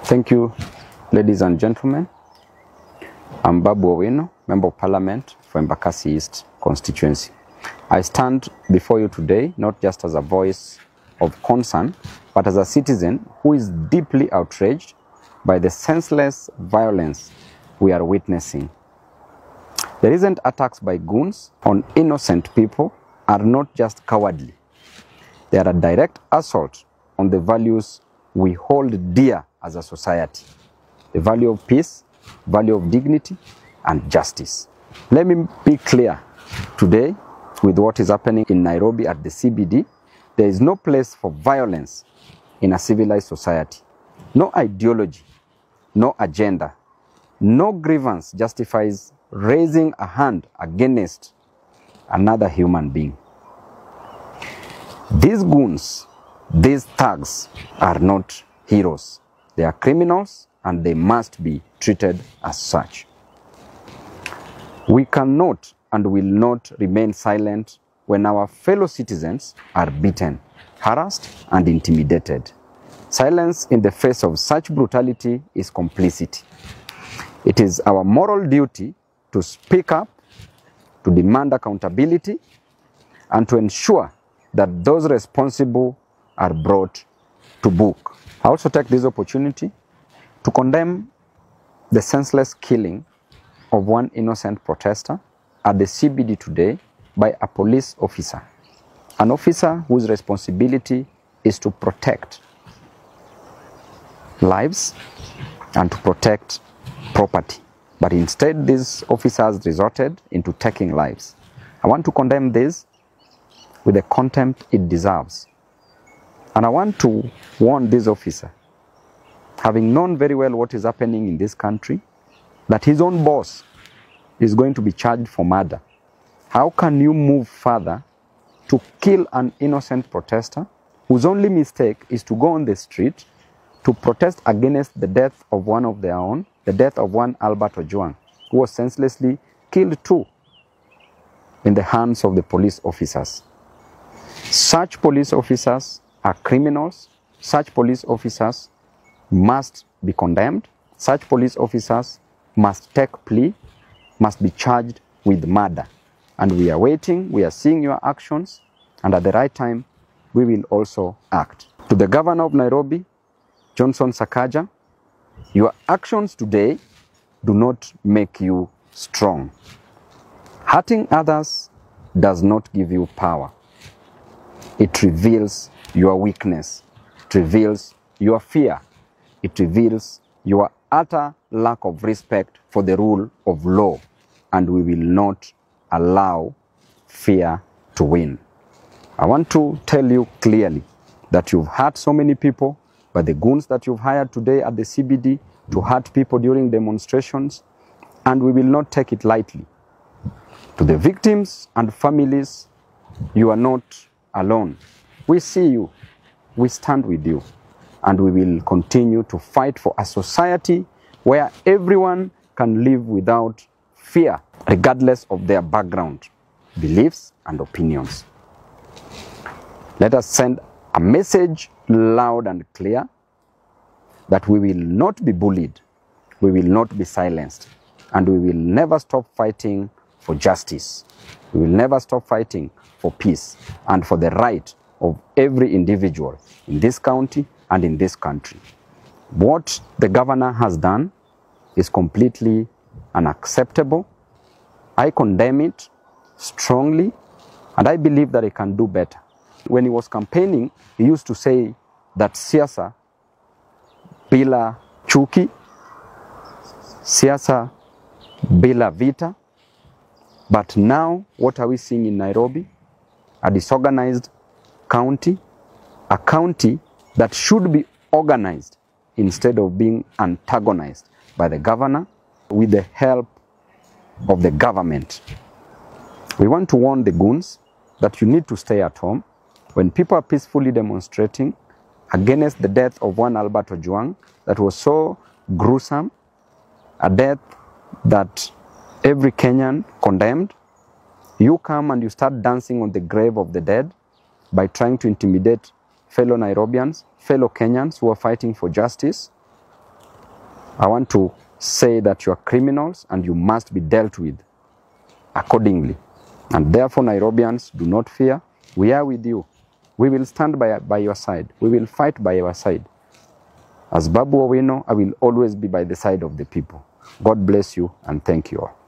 Thank you, ladies and gentlemen. I'm Babu Owino, Member of Parliament for Embakasi East constituency. I stand before you today not just as a voice of concern, but as a citizen who is deeply outraged by the senseless violence we are witnessing. The recent attacks by goons on innocent people are not just cowardly. They are a direct assault on the values we hold dear as a society: the value of peace, value of dignity, and justice. Let me be clear today with what is happening in Nairobi at the CBD. There is no place for violence in a civilized society. No ideology, no agenda, no grievance justifies raising a hand against another human being. These goons, these thugs are not heroes. They are criminals and they must be treated as such. We cannot and will not remain silent when our fellow citizens are beaten, harassed, and intimidated. Silence in the face of such brutality is complicity. It is our moral duty to speak up, to demand accountability, and to ensure that those responsible are brought to book. I also take this opportunity to condemn the senseless killing of one innocent protester at the CBD today by a police officer, an officer whose responsibility is to protect lives and to protect property. But instead, these officers resorted into taking lives. I want to condemn this with the contempt it deserves. And I want to warn this officer, having known very well what is happening in this country, that his own boss is going to be charged for murder. How can you move further to kill an innocent protester whose only mistake is to go on the street to protest against the death of one of their own, the death of one Albert Ojwang, who was senselessly killed too in the hands of the police officers? Such police officers are criminals. Such police officers must be condemned. Such police officers must take plea, must be charged with murder. And we are waiting, we are seeing your actions, and at the right time, we will also act. To the Governor of Nairobi, Johnson Sakaja, your actions today do not make you strong. Hurting others does not give you power. It reveals your weakness. It reveals your fear. It reveals your utter lack of respect for the rule of law. And we will not allow fear to win. I want to tell you clearly that you've hurt so many people, but the goons that you've hired today at the CBD to hurt people during demonstrations, and we will not take it lightly. To the victims and families, you are not alone. We see you, we stand with you, and we will continue to fight for a society where everyone can live without fear, regardless of their background, beliefs, and opinions. Let us send a message loud and clear that we will not be bullied, we will not be silenced, and we will never stop fighting for justice. We will never stop fighting for peace and for the right of every individual in this county and in this country. What the governor has done is completely unacceptable. I condemn it strongly, and I believe that he can do better. When he was campaigning, he used to say that siasa bila chuki, siasa bila vita. But now, what are we seeing in Nairobi? A disorganized county, a county that should be organized instead of being antagonized by the governor with the help of the government. We want to warn the goons that you need to stay at home. When people are peacefully demonstrating against the death of one Albert Ojwang that was so gruesome, a death that every Kenyan condemned, you come and you start dancing on the grave of the dead by trying to intimidate fellow Nairobians, fellow Kenyans who are fighting for justice. I want to say that you are criminals and you must be dealt with accordingly. And therefore, Nairobians, do not fear. We are with you. We will stand by your side. We will fight by your side. As Babu Owino, I will always be by the side of the people. God bless you and thank you all.